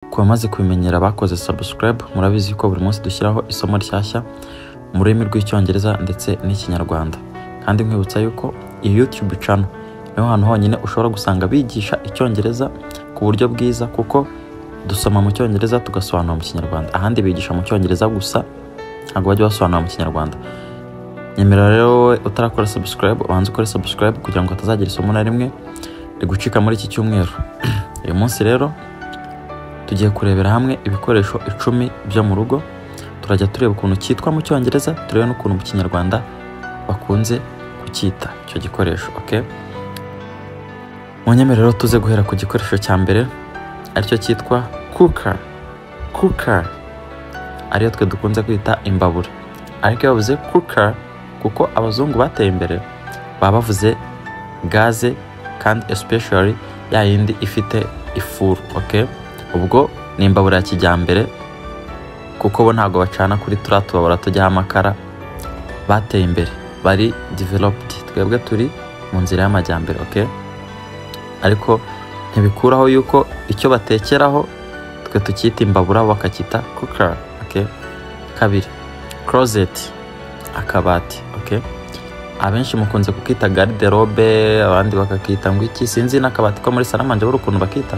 Kubamaze kubimenyera bakoze subscribe murabizi ko buri munsi dushyiraho isomo rishyashya mu rurimi rw'icyongereza ndetse n'ikinyarwanda. Kandi nkwibutsa yuko iyi YouTube channel niho hantu honyine ushobora gusanga bigisha icyongereza ku buryo bwiza, kuko dusoma mu cyongereza tugasobanura mu kinyarwanda. Ahandi bigisha mu cyongereza gusa ntabwo bajya basobanura mu kinyarwanda. Nyemera rero utarakora subscribe ubanze ukore subscribe kugira ngo hatazagira isomo na rimwe rigucika muri iki cyumweru. Uyu munsi rero tugiye kurebera hamwe ibikoresho 10 byo mu rugo. Turajya tureba ukuntu cyitwa mu cyongereza, turebe n'ukuntu mu kinyarwanda bakunze kucyita icyo gikoresho. Okay, munyemere rero tuze guhera ku gikoresho cya mbere aricyo cyitwa cooker, ariyo twe dukunze kwita imbabura. Ariko iyo bavuze cooker kuko abazungu bateye imbere baba bavuze gaze, kandi especially ya yindi ifite ifuru. Okay, ubwo ni imbabura ya kijyambere kuko bo ntabwo bacana kuri turiya tubabura tujyaho amakara. Bateye imbere, bari developed, twebwe turi mu nzira y'amajyambere. Okay, ariko ntibikuraho yuko icyo batekeraho twe tukita imbabura bakacyita cooker. Okay, kabiri closet, akabati. Okay, abenshi mukunze kukita garderobe, abandi bakakita ngo iki sinzi, n'akabati ko muri salamanje buri ukuntu bakita,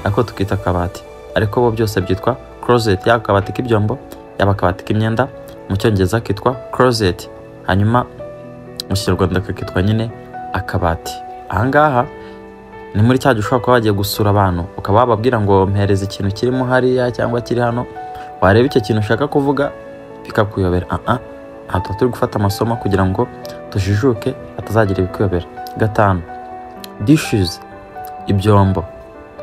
ariko tukita akabati. Ariko bo byose byitwa closet, yaba akabati k'ibyombo yaba akabati k'imyenda. Mu cyongereza kitwa closet, hanyuma mu kinyarwanda kakitwa nyine akabati. Ahangaha ni muri cya ushobora kuba wagiye gusura abantu ukaba wababwira ngo mpereze ikintu kirimo hariya cyangwa kiri hano, wareba icyo kintu ushaka kuvuga bikakuyobera. Aha turi gufata amasomo kugira ngo tujijuke hatazagira ibikuyobera. Gatanu dishes, ibyombo.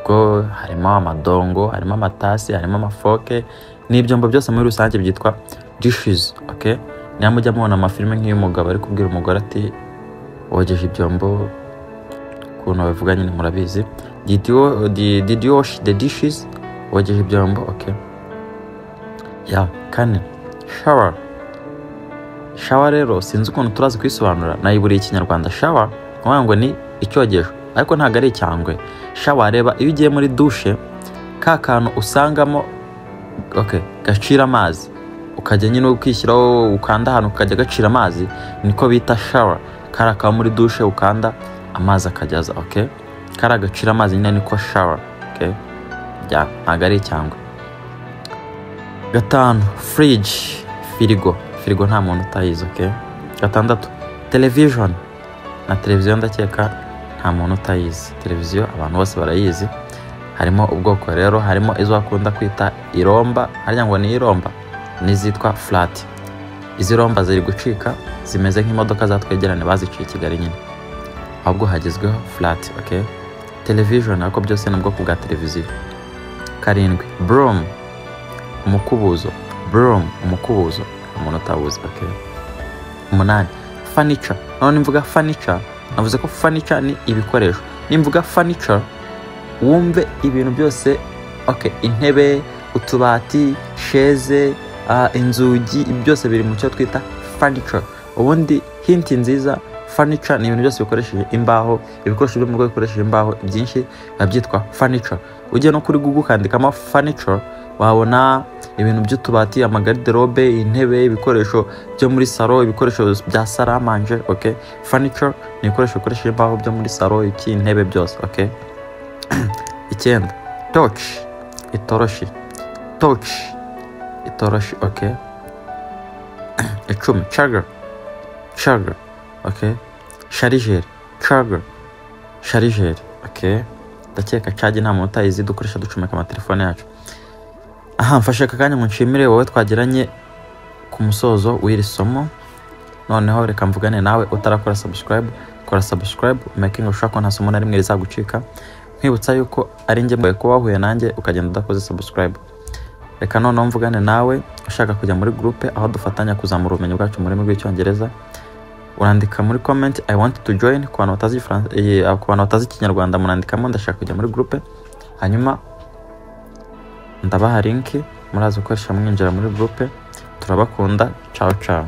Ubwo harimo amadongo, harimo amatasi, harimo amafoke n'ibyombo byose muri rusange byitwa dishes. Okay, niyo mujya mubona amafilime nk'iyo umugabo ari kubwira umugore ati wogeje ibyombo, ukuntu babivuga nyine murabizi. Did you wash the dishes? Wogeje ibyombo. Okay, kane shower rero sinzi ukuntu turazi kwisobanura, nayiburiye ikinyarwanda. Shower ngo ni icyogesho, ariko ntabwo ari icyangwe. Shower reba iyo ugiye muri douche, ka kantu usangamo gacira amazi, ukajya nyine ukishyiraho ukanda ahantu ukajya gacira amazi, niko bita shower. Kara ka muri douche ukanda amazi akajyaza. Okay, kara gacira amazi nyine niko shower. Okay, ntabwo ari icyangwe. Gatanu fridge, firigo nta muntu utayizi. Okay, gatandatu television, na televiziyo ndakeka nta muntu utayizi. Televiziyo abantu bose barayizi. Harimo ubwoko rero, harimo izo bakunda kwita iromba, harya ngo ni iromba, n'izitwa flat. Izi romba ziri gucika, zimeze nk'imodoka zatwegerane baziciye i Kigali nyine, ahubwo hagezweho flat. Okay, television ariko byose ni ubwoko bwa televiziyo. Karindwi broom, umukubuzo. Umukubuzo umuntu utabuzi. Okay, umunani furniture. None mvuga furniture navuze ko furniture ni ibikoresho. Nimvuga furniture wumve ibintu byose. Okay, intebe, utubati, chaise, inzugi, byose biri mu cyo twita furniture. Ubundi hinti nziza, furniture ni ibintu byose bikoresheje imbaho. Ibikoresho byo mu rugo bikoresheje imbaho byinshi babyitwa furniture. Ugiye no kuri Google ukandikamo furniture wabona ibintu by'utubati, amagarderobe, intebe, ibikoresho byo muri salo, ibikoresho bya salamanje. Okay, furniture ni ibikoresho bikoresheje imbaho byo muri salo, iki intebe byose. Okay, icyenda torch, itoroshi. Okay, icumi charger. Okay, charger. Okay, ndakeka charge nta muntu utayizi, dukoresha ducomeka amatelefone yacu. Mfashe akanya ngo nshimire wowe twagiranye ku musozo w'iri somo. Noneho reka mvugane nawe utarakora subscribe, kora subscribe, making sure ko nta somo na rimwe rizagucika. Nkwibutsa yuko ari njye mbaye ko wahuye nanjye ukagenda udakoze subscribe. Reka noneho mvugane nawe ushaka kujya muri groupe aho dufatanya kuzamura ubumenyi bwacu mu rurimi rw'icyongereza. Urandika muri comment I want to join. Ku bantu batazi ikinyarwanda murandikamo ndashaka kujya muri groupe, hanyuma ndabaha link muraza gukoresha mwinjira muri groupe. Turabakunda. Ciao.